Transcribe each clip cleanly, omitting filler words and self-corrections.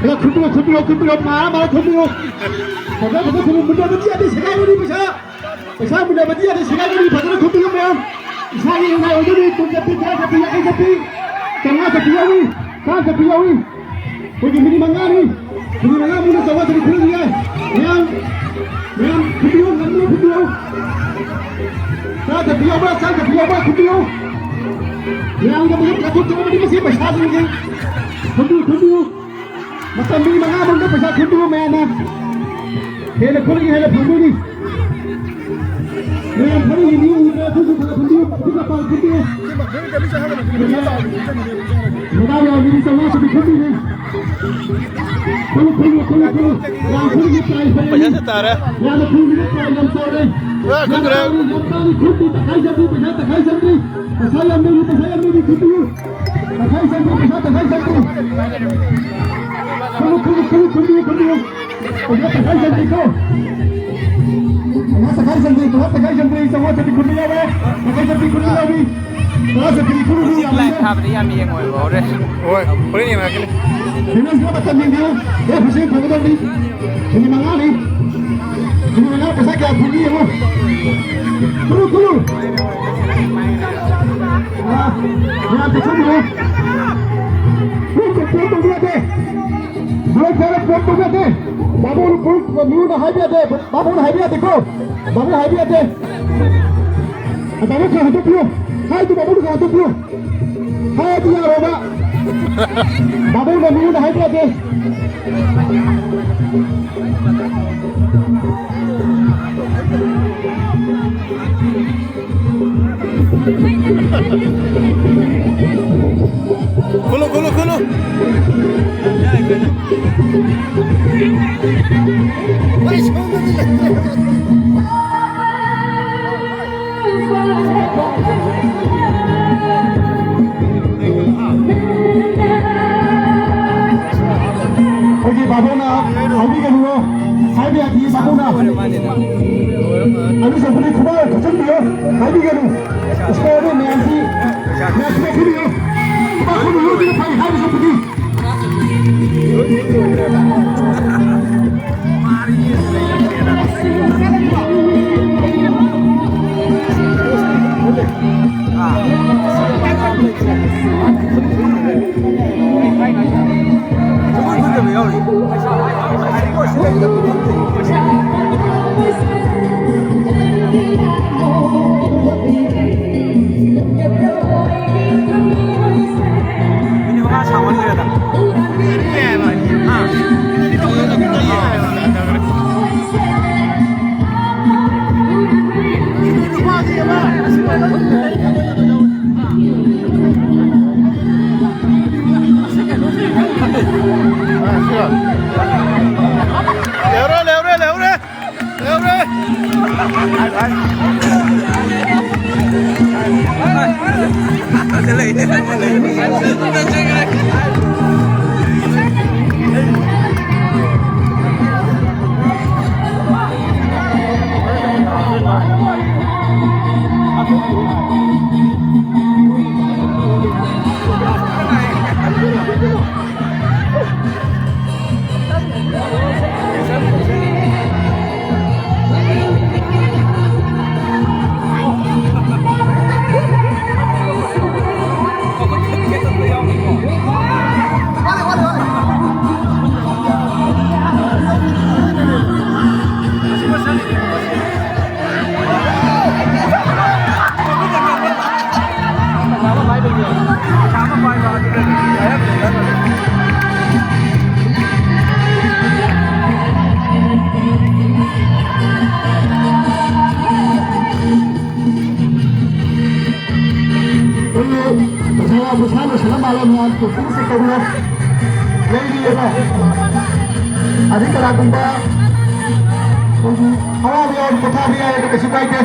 내가 금비로 마 금비로 내가 문제 문제한테 세가리니 부셔 문제 문제한테 세가리니 받으러 금비로 면 이상이 나 오늘이 돈 잡히 다 잡히 약이 잡히 장아 잡히야위 다 잡히야위 거기 미리 망가니 문을 잡아들이 그러니까 그냥 금비로 남는 금비로 다 잡히야봐 금비로 그냥 이거 무슨 가족 좀 어디 가서 마사지 이제 금비로 मतलब मेरी मंगा बंदे पैसा खरीदो मैं ना हेले खोलेंगे हेले फंडोगी मैं फंडोगी नहीं उधर फंडो कितना पाल खरीदो बता यार मेरी समझ से खरीदी नहीं खोलो यार खोलेंगे प्राइस पैसा से तार है यार मैं खोलेंगे प्राइस हम सो रहे खुद रहे खरीदी तकाई जल्दी पैसा मेरी खरीदी तकाई जल्दी Kumbiyo. Udah tekan janji ko. Udah tekan janji ko. Tekan janji semua jadi kumbiyo be. Tekan janji kumbiyo be. Udah jadi kumbiyo. Like have the yummy yang ngồi vào đây. ôi boleh ni macam ni Ini semua macam ni dia. Dia pusing pada ni. Ini mana ni? Ini mana pasal ke kumbiyo mo? Kulu. Jangan tekan dulu. Foto dia deh. Dua cara foto dia deh. Babu mulu dah habis deh. Babu dah habis देखो. Babu habis deh. Babu kau hatu piu. Hai tu babu kau hatu piu. Hai dia roba. Babu dah mulu dah habis deh. Kulu Oke, babu na, habis kan dulu. Habis lagi babu na. Habis sampai kembali kacang dia. Habis kan dulu. Sekarang ni nanti dia. Babu dulu dia pergi habis pergi. Bersama selama malam yang tujuh sekolah lagi apa? Adik kalau kumpa, awak dia kita dia itu kesukai ke?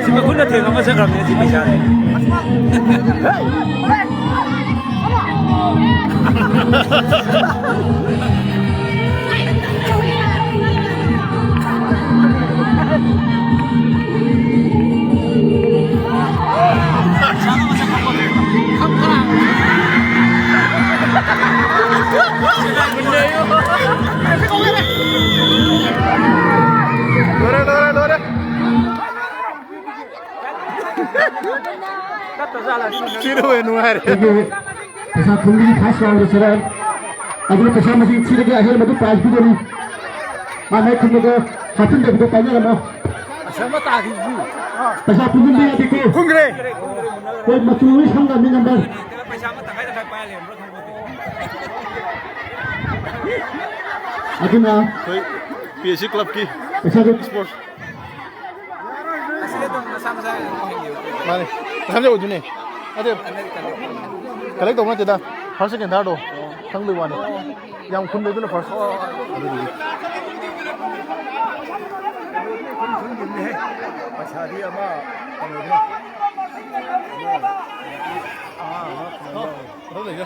Sebab dah tengok masa kami di bicara. Sino nuare. पैसा खुंडी खास round sir अगले पैसा machine छिड़ के आगे मधु price भी देनी माने खुंडी को हाथन दे को पानी लगा पैसा खुंडी भी देखो Kungre. कोई मचुई संग में नंबर अभी ना Koi PSC club ki पैसा को sports. Asli tu sama-sama Mane. Sampai ujung ni. Ada. Kalau itu mana tidak. First second third oh. Sang dua ni. Yang kun itu lah first. Pasal dia mah Tahu lagi.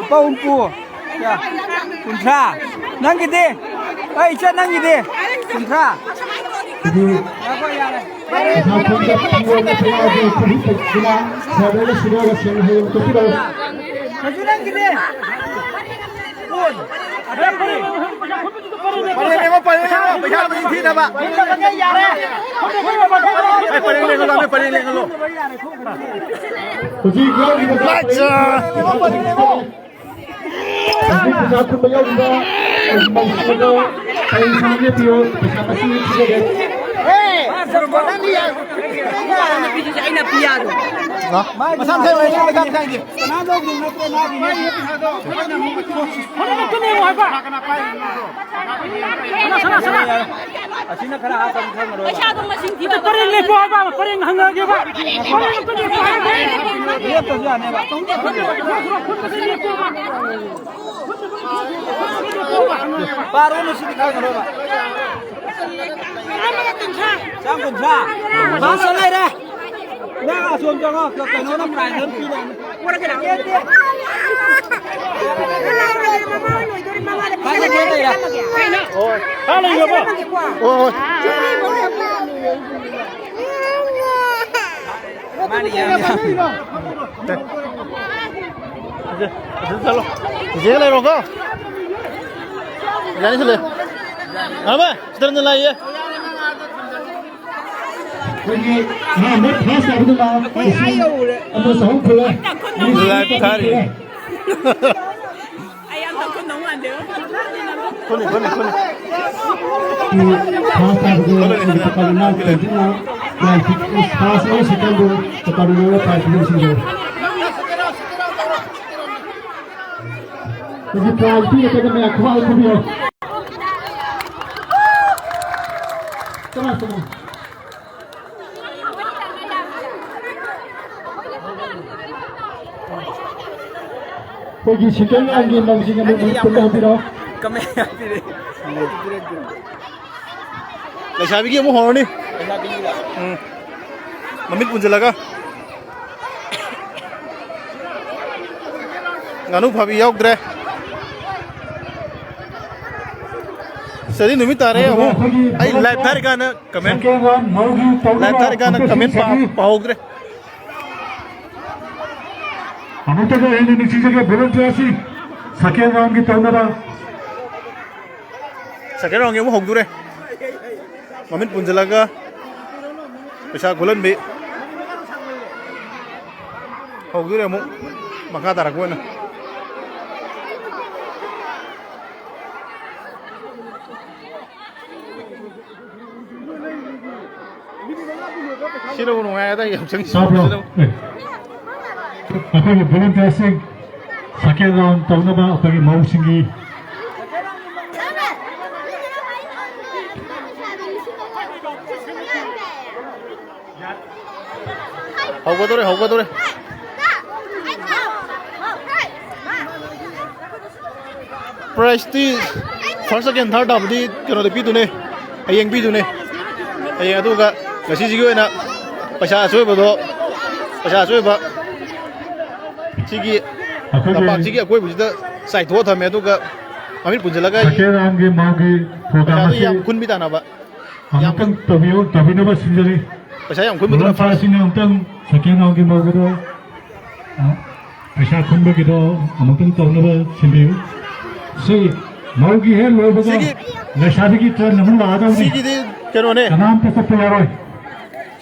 Bau umpu. Ya. Kuntra. Nang gede. Ai, chat nang gede. Kuntra. Apa ya le? पैसा खुंडी को चला के खुंडी चला सारे शुरू का share है तो फिर Maju nang gede. Pun. Ada pun. Paling lima. Bayar lebih tinggi dah pak. Paling lima lo. कुछ ही क्या नहीं बता पैसा खुंडी में जाऊंगा पैसा को पैसा में पियो पैसा मशीन छिड़ के Masam saya lagi pegang lagi. Baru mesti dikau Pak. Sang Kuntra. Masa lai dah. Nah, asum jangan ke kena nak main nanti dah. Orang kena dia. Pasal dia dah. Oh, kalau ya pak. Oh. Mana ya? Chalo. Jadi le roko. Jadi sile. Apa? Sekarang nilai ya. क्योंकि हाँ मैं खास कर दूँगा अब तो सहूँ खुला Live tari. Ayam takut nongan dia. Kuni. खास कर दूँगा तो करना करना मैं खास और शिकल दो तो करना पास में सीधे मुझे प्राइस भी है तो मैं अखबार को भी हो चला कोई शिकल आगे नौजी के लिए कुल्ला भी रहो Kami pilih. Lesabi ki mo horni. Mamit pun jelaga. Nganu phabi yauk dre. Seri numit are ho. Ai live thar ka na comment. Live thar ka na comment paog dre. हम तो ये नहीं चीज़ें के बोलते हैं सी सके नाम की तौना Sekarang yang mo hog dure. Mamit pun jelaga. Pesa gulan bi. Hog dure mo. Maka tarak mo na. Sino mo nga yata yung siyang सब लोग अपने बोलते हैं सी सके नाम तौना अपने मौसिंगी hog dure. Price ti first second third ꯇꯥꯕꯗꯤ ꯀꯩꯅꯣꯗ ꯄꯤꯗꯨꯅꯦ ꯍꯌꯦꯡ ꯄꯤꯗꯨꯅꯦ ꯍꯌꯦꯡ ꯑꯗꯨꯒ ꯉꯁꯤꯁꯤꯒꯤ ꯑꯣꯏꯅ ꯄꯩꯁꯥ ꯑꯆꯣꯏꯕ ꯁꯤꯒꯤ ꯂꯝꯄꯥꯛꯁꯤꯒꯤ ꯑꯀꯣꯏꯕꯁꯤꯗ ꯆꯥꯏꯊꯣꯛꯑ ꯊꯝꯃꯦ ꯑꯗꯨꯒ ꯃꯃꯤꯠ ꯄꯨꯟꯁꯤꯜꯂꯒ ꯄꯩꯁꯥꯗꯨ ꯌꯥꯝ ꯈꯨꯟꯕꯤ ꯇꯥꯅꯕ ꯑꯃꯨꯛꯇꯪ ꯇꯧꯕꯤꯅꯕ ꯁꯤꯟꯖꯔꯤ ꯄꯩꯁꯥ ꯌꯥꯝ ꯈꯨꯟꯕꯗꯨꯅ ꯃꯔꯝꯐꯥꯁꯤꯅ ꯑꯃꯨꯛꯇꯪ ꯁꯦꯀꯦꯟ ꯔꯥꯎꯟꯒꯤ ꯃꯧꯒꯤꯗꯣ ꯄꯩꯁꯥ ꯈꯨꯟꯕꯒꯤꯗꯣ ꯑꯃꯨꯛꯇꯪ ꯇꯧꯅꯕ ꯁꯤꯟꯕꯤꯌꯨ ꯁꯤ ꯃꯧꯒꯤ ꯍꯦꯛ ꯂꯣꯏꯕꯒ ꯂꯩꯁꯥꯕꯤꯒꯤ ꯇ꯭ꯔꯦꯟ ꯑꯃꯨꯛ ꯂꯥꯛꯑꯗꯧꯅꯤ ꯁꯤꯒꯤꯗꯤ ꯀꯩꯅꯣꯅꯦ ꯀꯅꯥꯝꯇ ꯆꯠꯄ ꯌꯥꯔꯣꯏ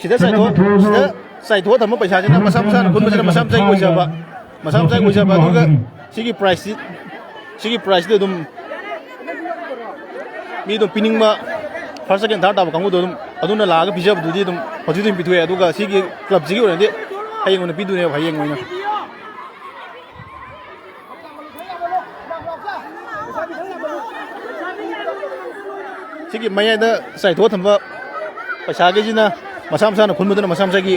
sida ꯆꯥꯏꯊꯣꯛꯑ ꯊꯝꯕ ꯄꯩꯁꯥꯁꯤꯅ ꯃꯁꯥ ꯃꯁꯥꯅ ꯈꯨꯟꯕꯁꯤꯅ ꯃꯁꯥ ꯃꯁꯥꯒꯤ ꯑꯣꯏꯖꯕ ꯑꯗꯨꯒ sigi price ꯑꯗꯨꯝ ꯃꯤ ꯑꯗꯨꯝ ꯄꯤꯅꯤꯡꯕ first second third ꯇꯥꯕ ꯀꯥꯡꯕꯨꯗꯣ ꯑꯗꯨꯝ ꯑꯗꯨꯅ ꯂꯥꯛꯑꯒ ꯄꯤꯖꯕꯗꯨꯗꯤ ꯑꯗꯨꯝ ꯍꯧꯖꯤꯛ ꯑꯗꯨꯝ ꯄꯤꯊꯣꯛꯑꯦ ꯑꯗꯨꯒ ꯁꯤꯒꯤ ꯀ꯭ꯂꯕꯁꯤꯒꯤ ꯑꯣꯏꯅꯗꯤ ꯍꯌꯦꯡ ꯑꯣꯏꯅ ꯄꯤꯗꯣꯏꯅꯦꯕ ꯍꯌꯦꯡ ꯑꯣꯏꯅ sigi mayada ꯆꯥꯏꯊꯣꯛꯑ ꯊꯝꯕ ꯄꯩꯁꯥꯒꯤꯁꯤꯅ ꯃꯁꯥ ꯃꯁꯥꯅ ꯈꯨꯟꯕꯗꯨꯅ ꯃꯁꯥ ꯃꯁꯥꯒꯤ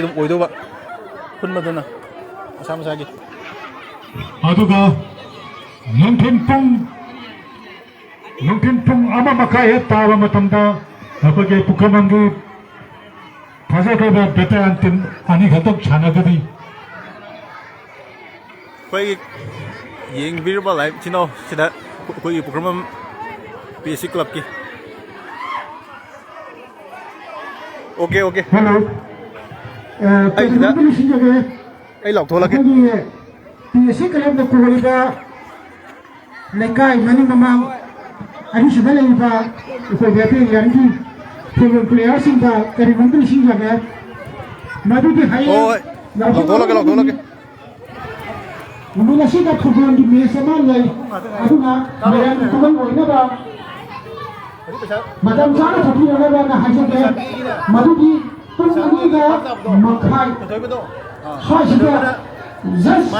ꯑꯗꯨꯝ ꯑꯣꯏꯗꯧꯕ ꯈꯨꯟꯕꯗꯨꯅ ꯃꯁꯥ ꯃꯁꯥꯒꯤ ꯑꯗꯨꯒ ꯅꯨꯡꯊꯤꯟ ꯄꯨꯡ 1:30 ꯍꯦꯛ ꯇꯥꯕ ꯃꯇꯝꯗ ꯑꯩꯈꯣꯏꯒꯤ ꯄꯨꯈ꯭ꯔꯝꯕꯝꯒꯤ ꯐꯖꯈ꯭ꯔꯕ ꯕꯦꯇꯔꯟ ꯇꯤꯝ ꯑꯅꯤꯈꯛꯇꯪ ꯁꯥꯟꯅꯒꯅꯤ ꯑꯩꯈꯣꯏꯒꯤ ꯌꯦꯡꯕꯤꯔꯤꯕ ꯂꯥꯏꯚ ꯏꯆꯤꯟ ꯁꯤꯗ ꯑꯩꯈꯣꯏꯒꯤ ꯄꯨꯈ꯭ꯔꯝꯕꯝ PSC ꯀ꯭ꯂꯕꯀꯤ ꯑꯣꯀꯦ ꯍꯜꯂꯣ ꯑꯩ ꯂꯥꯎꯊꯣꯛꯂꯒꯦ PSC ꯀ꯭ꯂꯕꯅ ꯀꯣꯜꯂꯤꯕ ꯂꯩꯀꯥꯏ ꯃꯅꯤꯡ ꯃꯃꯥꯡ ꯑꯅꯤꯁꯨꯕ ꯂꯩꯔꯤꯕ ꯑꯩꯈꯣꯏ ꯕꯦꯇꯔꯤꯌꯥꯟꯒꯤ ꯐꯨꯠꯕꯣꯜ ꯄ꯭ꯂꯦꯌꯔꯁꯤꯡꯗ ꯀꯔꯤꯒꯨꯝꯕ ꯅꯤꯡꯁꯤꯡꯖꯒꯦ ꯃꯗꯨꯗꯤ ꯍꯌꯦꯡ ꯂꯥꯎꯊꯣꯛꯂꯒꯦ ꯅꯨꯃꯤꯠ ꯑꯁꯤꯗ ꯐꯨꯠꯕꯣꯜꯒꯤ ꯃꯦꯠꯆ ꯑꯃ ꯂꯩ ꯑꯗꯨꯅ ꯃꯌꯥꯝꯒꯤ ꯈꯨꯗꯝ ꯑꯣꯏꯅꯕ ꯃꯇꯝ ꯆꯥꯅ ꯊꯣꯛꯄꯤꯔꯒꯅ ꯍꯥꯏꯖꯒꯦ ꯃꯗꯨꯗꯤ ꯄꯨꯡ 2:30 ꯁ꯭ꯋꯥꯏꯁꯤꯗ ꯖꯁ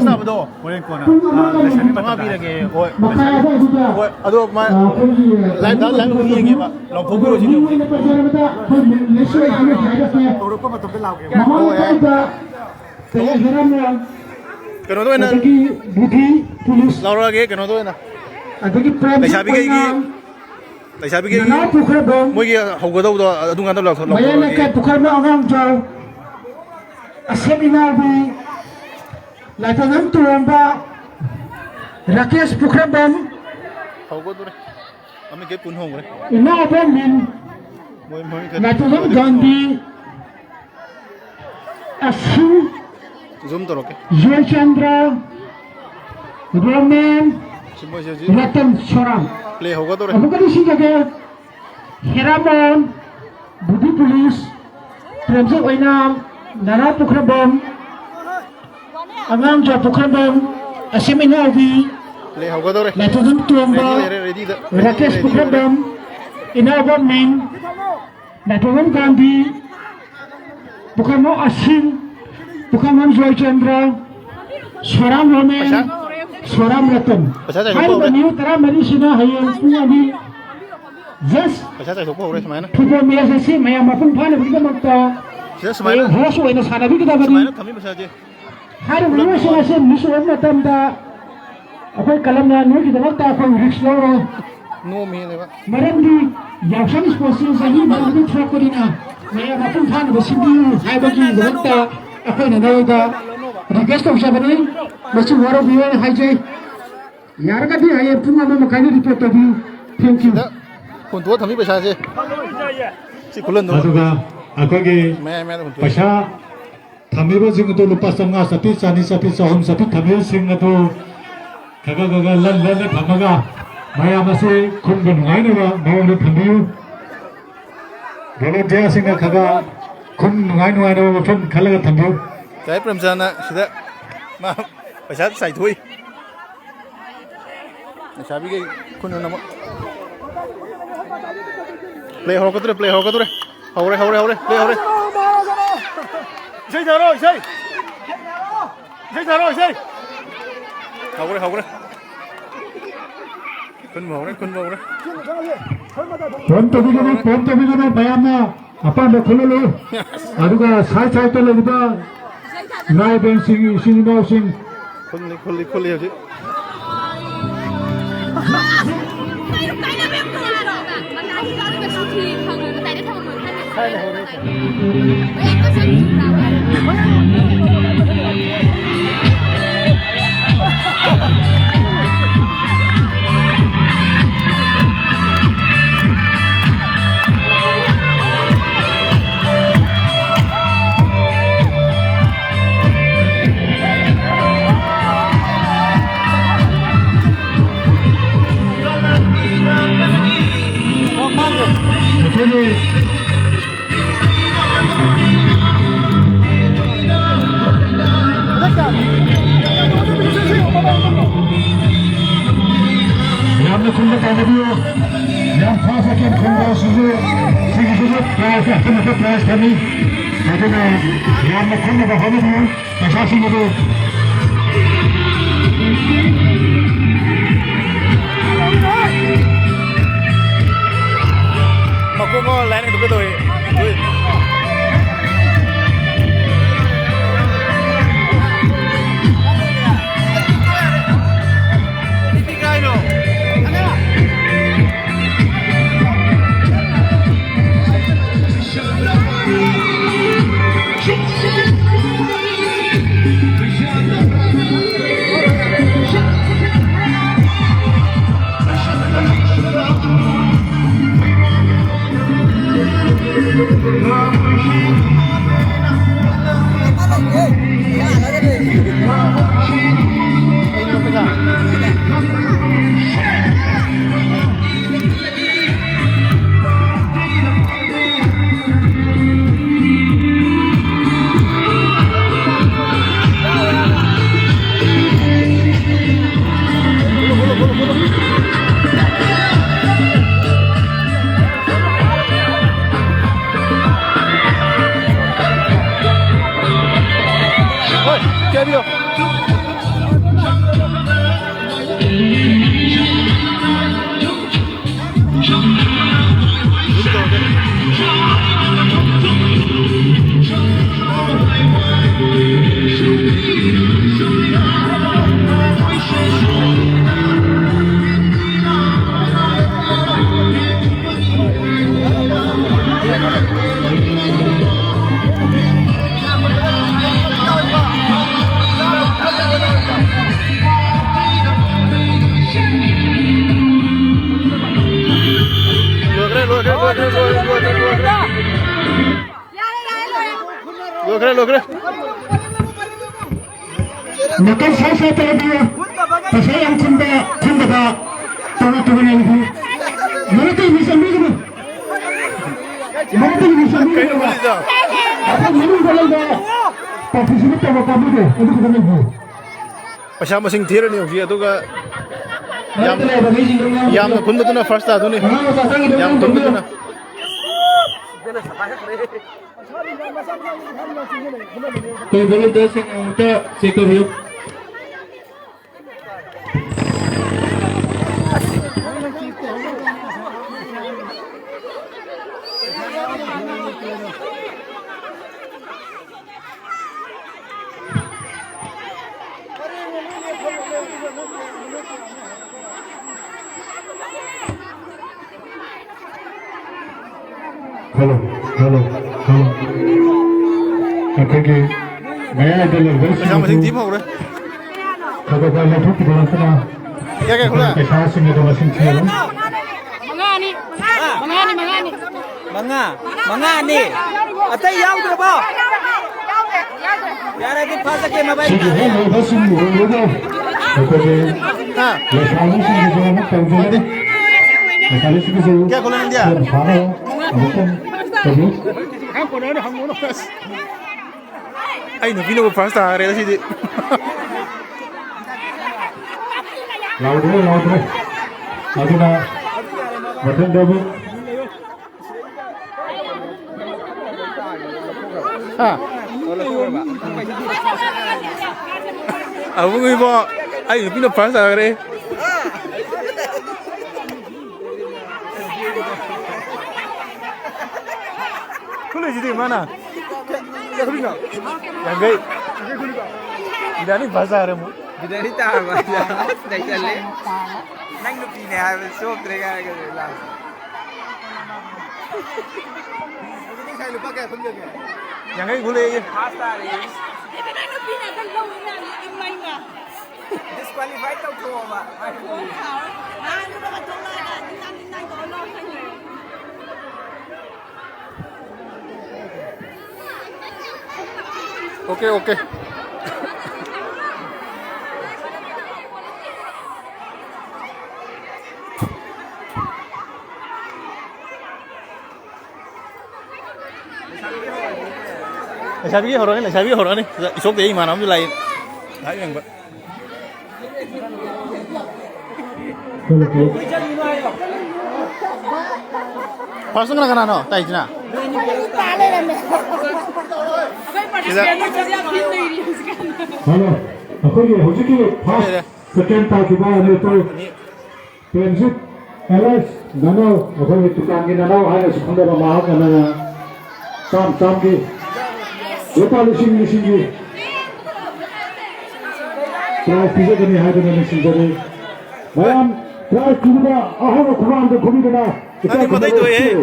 ꯇꯥꯕꯗꯣ ꯍꯣꯔꯦꯟ ꯀꯣꯟꯅ ꯂꯩꯁꯥꯕꯤ ꯃꯉꯥ ꯄꯤꯔꯒꯦ ꯍꯣꯏ ꯑꯗꯣ ꯂꯥꯏꯚ ꯌꯦꯡꯉꯦꯕ ꯂꯥꯎꯊꯣꯛꯄꯤꯔꯣ ꯁꯤꯗꯤ ꯍꯧꯔꯛꯄ ꯃꯇꯝꯗ ꯂꯥꯎꯒꯦꯕ ꯀꯩꯅꯣꯗ ꯑꯣꯏꯅ ꯂꯥꯎꯔꯛꯑꯒꯦ ꯀꯩꯅꯣꯗ ꯑꯣꯏꯅ ꯂꯩꯁꯥꯕꯤꯒꯤ ꯃꯣꯏꯒꯤ ꯍꯧꯒꯗꯧꯕꯗꯣ ꯑꯗꯨ ꯉꯥꯛꯇ ꯂꯥꯎꯊꯣꯛꯂꯛꯑꯒꯦ ꯄꯨꯈ꯭ꯔꯝꯕ ꯑꯉꯥꯡꯖꯥꯎ ꯑꯁꯦꯝꯏꯅꯥꯎꯕꯤ ꯂꯥꯏꯇꯪ ꯇꯣꯝꯕ ꯔꯥꯀꯦꯁ ꯄꯨꯈ꯭ꯔꯝꯕꯝ ꯍꯧꯒꯗꯧꯔꯦ ꯑꯃꯒꯤ ꯄꯨꯟ ꯍꯣꯡꯈ꯭ꯔꯦ ꯏꯅꯥꯎꯕ ꯃꯤꯟ ꯂꯥꯏꯇꯪ ꯒꯥꯟꯙꯤ ꯑꯁꯤꯟ ꯖꯨꯝ ꯇꯧꯔꯛꯀꯦ ꯖꯣꯏꯆꯟꯗ꯭ꯔ ꯔꯣꯃꯦꯟ ꯔꯇꯟ ꯁꯣꯔꯥꯝ ꯄ꯭ꯂꯦ ꯍꯧꯒꯗꯧꯔꯦ ꯑꯃꯨꯛꯀ ꯅꯤꯡꯁꯤꯡꯖꯒꯦ ꯍꯦꯔꯥꯃꯣꯟ ꯕꯨꯙꯤ ꯄꯨꯂꯤꯁ ꯄ꯭ꯔꯦꯝꯖꯤꯠ ꯑꯣꯏꯅꯥꯝ ꯅꯥꯔꯥ ꯄꯨꯈ꯭ꯔꯝꯕꯝ ꯑꯉꯥꯡꯖꯥꯎ ꯄꯨꯈ꯭ꯔꯝꯕꯝ ꯑꯁꯦꯝꯏꯅꯥꯎꯕꯤ ꯄ꯭ꯂꯦ ꯍꯧꯒꯗꯧꯔꯦ ꯂꯥꯏꯇꯪ ꯇꯣꯝꯕ ꯔꯥꯀꯦꯁ ꯄꯨꯈ꯭ꯔꯝꯕꯝ ꯏꯅꯥꯎꯕ ꯃꯤꯟ ꯂꯥꯏꯇꯪ ꯒꯥꯟꯙꯤ ꯄꯨꯈ꯭ꯔꯝꯕꯝ ꯑꯁꯤꯟ ꯄꯨꯈ꯭ꯔꯝꯕꯝ ꯖꯣꯏꯆꯟꯗ꯭ꯔ ꯁꯣꯔꯥꯝ ꯔꯣꯃꯦꯟ ꯁꯣꯔꯥꯝ ꯔꯇꯟ ꯍꯥꯏꯔꯤꯕ ꯃꯤꯑꯣꯏ 14 ꯍꯌꯦꯡ ꯄꯨꯡ 2 ꯖꯁ ꯄꯩꯁꯥ ꯆꯥꯏꯊꯣꯛꯄ ꯍꯧꯔꯦ ꯁꯨꯃꯥꯏꯅ ꯐꯨꯠꯕꯣꯜ ꯃꯦꯠꯆ ꯑꯁꯤ ꯃꯌꯥꯝ ꯃꯄꯨꯡ ꯐꯥꯅꯕꯒꯤꯗꯃꯛꯇ ꯁꯤꯗ ꯁꯨꯃꯥꯏꯅ ꯍꯣꯁ ꯑꯣꯏꯅ ꯁꯥꯟꯅꯕꯤꯒꯗꯕꯅꯤ ꯁꯨꯃꯥꯏꯅ ꯊꯝꯃꯤ ꯄꯩꯁꯥꯁꯦ ꯍꯥꯏꯔꯤꯕ ꯃꯤꯑꯣꯏꯁꯤꯡ ꯑꯁꯤ ꯃꯤꯁ ꯑꯣꯏꯕ ꯃꯇꯝꯗ ꯑꯩꯈꯣꯏ ꯀꯂꯝꯅ ꯅꯣꯏꯒꯤꯗꯃꯛꯇ ꯑꯩꯈꯣꯏ ꯔꯤꯛꯁ ꯂꯧꯔꯣꯏ ꯅꯣꯝꯃꯦꯅꯦꯕ ꯃꯔꯝꯗꯤ ꯌꯥꯎꯁꯪ ꯏꯁꯄꯣꯔꯠꯁꯤ ꯆꯍꯤ ꯑꯃꯗꯤ ꯊꯣꯛꯄꯅꯤꯅ ꯃꯌꯥꯝ ꯃꯄꯨꯡ ꯐꯥꯅꯕ ꯁꯤꯟꯕꯤꯌꯨ ꯍꯥꯏꯕꯒꯤꯗꯃꯛꯇ ꯑꯩꯈꯣꯏꯅ ꯅꯣꯏꯗ ꯔꯤꯀ꯭ꯋꯦꯁ ꯇꯧꯖꯕꯅꯤ ꯃꯁꯤ ꯋꯥꯔꯧꯕꯤꯌꯨ ꯍꯥꯏꯖꯩ ꯌꯥꯔꯒꯗꯤ ꯍꯌꯦꯡ ꯄꯨꯡ 1:30 ꯔꯤꯄꯣꯔꯠ ꯇꯧꯕꯤꯌꯨ ꯊꯦꯡꯛ ꯌꯨ ꯍꯨꯟꯇꯣꯛꯑ ꯊꯝꯃꯤ ꯄꯩꯁꯥꯁꯦ ꯁꯤ ꯈꯨꯜꯍꯟꯗꯣ ꯑꯗꯨꯒ ꯑꯩꯈꯣꯏꯒꯤ ꯃꯌꯥꯝ ꯍꯨꯟꯇꯣꯛꯑꯦ ꯄꯩꯁꯥ ꯊꯝꯃꯤꯕꯁꯤꯡ ꯑꯗꯨ ꯂꯨꯄꯥ 500 ꯆꯠꯄꯤ ꯆꯅꯤ ꯆꯠꯄꯤ ꯆꯍꯨꯝ ꯆꯠꯄꯤ ꯊꯝꯃꯤꯕꯁꯤꯡ ꯑꯗꯨ ꯈꯒ ꯂꯟꯅ ꯊꯝꯃꯒ ꯃꯌꯥꯝ ꯑꯁꯤ ꯈꯨꯟꯕ ꯅꯨꯡꯉꯥꯏꯅꯕ ꯃꯑꯣꯡꯗ ꯊꯝꯕꯤꯌꯨ ꯚꯣꯂꯨꯟꯇꯤꯌꯔꯁꯤꯡꯅ ꯈꯒ ꯈꯨꯟ ꯅꯨꯡꯉꯥꯏꯅꯕ ꯃꯐꯝ ꯈꯜꯂꯒ ꯊꯝꯕꯤꯌꯨ ꯆꯥꯏ ꯄ꯭ꯔꯦꯝꯆꯥꯟꯅ ꯁꯤꯗ ꯃꯥ ꯄꯩꯁꯥ ꯆꯥꯏꯊꯣꯛꯏ ꯂꯩꯁꯥꯕꯤꯒꯤ ꯈꯨꯟꯅ ꯑꯃꯨꯛ ꯄ꯭ꯂꯦ ꯍꯧꯔꯛꯀꯗꯧꯔꯦ ꯍꯧꯔꯦ ꯄ꯭ꯂꯦ ꯍꯧꯔꯦ 이세이 잘어 이세이 잘어 이세이 하고래 큰 먹으래 돈 떠비거나 마야마 아빠 너 걸러로 아루가 살살 떨어보다 나의 뱅싱이 신이나오신 콜리 하지 Yamlı kumda kaynatıyor. Yan pasaken kumda sizi sizi hakkında prens kami. Adına yamlı kumda kaynatıyor. Esasın budur. Mà cô ngon lẽ này đúng cái rồi. Chơi đi đâu? Lo kira. Maka saya terlebih pasal yang kunda ka tuan ini. Mereka bisa minum. Mereka bisa minum. Apa minum kalau dah? Tapi sini tak apa kamu deh. Itu kita minum. Pasal masing tiada ni usia tu ka. Yam na kunda tu na first tu ni. Yam kunda tu na. तो बोलो 10 का check करियो hello hello hello अखगे मैं इधर Pasal masing tim aku dah. kalau kalau tu kita nak kena Ya kan kula. kita sini tu masing tiada Mga ni. Atay yaw dito ba? Yara di pasa ke mabay. sini है बस ini लोगो अखगे Ha. ये सालों से जो है तंजो है सालों से जो Kaya kula nanti ya. सारा bukan terus Ay, no vino por first time. Rela sih. laudre aduna button dabu Ha. Abu ngi bo. Ay, no vino first time. Re. Kula jadi mana? Ya kula. Yang gay. Tidak ni bahasa remu. Bida ni tama. Dai challe. Nang nu pine ha so trega ke la. ยังไงกูเลย พาสต้าเลย disqualify เจ้าโชว์มาไอ้คุณ โอเคโอเคชาบีเขาร้องนี่ชาบีเขาร้องนี่ชกเดี๋ยวมาน้ำอยู่ไรหายอย่างแบบ Pasang na kana no, tayo na. Hello, ako yung hujiki first second takiba ano to friendship allies nanaw ako yung tukang ginanaw ay sa kanda ba mahal ka na tam ki yopa lising ki try pizza kani hay na lising kani mayam try kuba ahara kuban de kubi na Nanti matay to eh.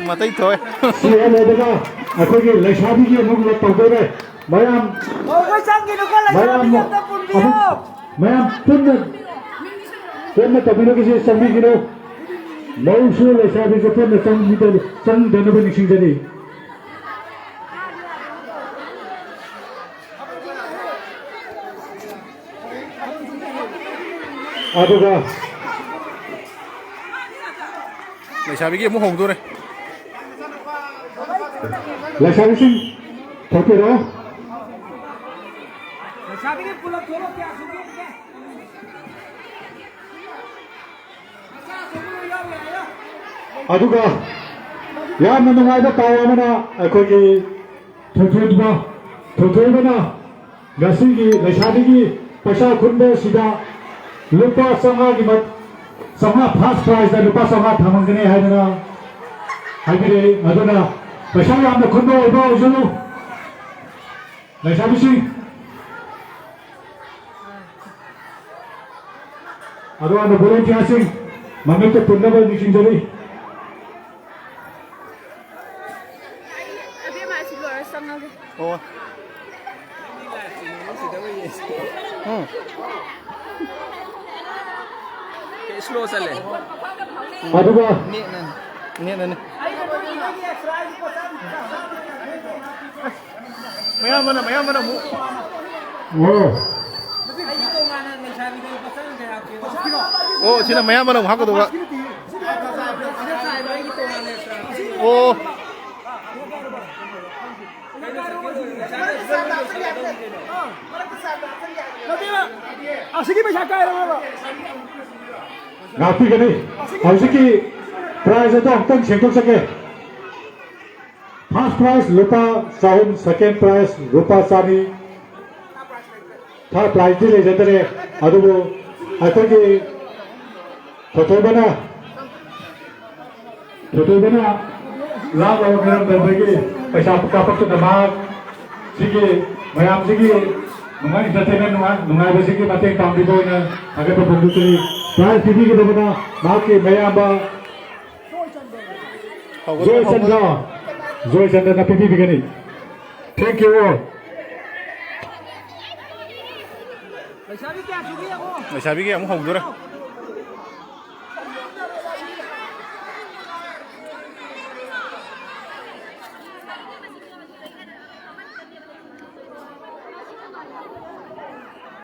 Matay to eh. siya na daga ako yung leshabi ki mong tawdore mayam Okay, sangin ko lang sabi niya tapon niyo. mayam tunna tabilo kasi sambi kino mausu leshabi ko tunna sambi ko sang dana ba nising dani aduga Sabi ko mo hong to eh. leshabi sing thokero Sabi niya pula tholo kya sugi ke. aduga yamna nungayda tawamana akogi thothobana gasigi leshabigi pasha khunde sida lupa sanga gi mat sanga first prize da lupa sanga thamangane haidana haibire aduna pasha yamna khunde oba ojunu leshabisi aduna volunteer sing mamete punnaba nishinjari Oh. Slow sale. aduga Ini nih. Maya mana mu. oh Oh, sini maya mana mu hak tu pak. Oh. Sige ba siya kaya naman ba? ngapi gani hausiki prize to tang chengtok sake first prize lupa sahum second prize rupa sani third prize di le jatare adugo akogi thothobana la lo garam berbagi paisa kapak to damag sige mayam sige nungai entertainment nungai basigi mateng tam di boy na agar to bondutri prize tv ke dabana maki mayamba Joy Chandra na pipi bigani thank you all Sabi kya sugi ako. Sabi ko mo hong to eh.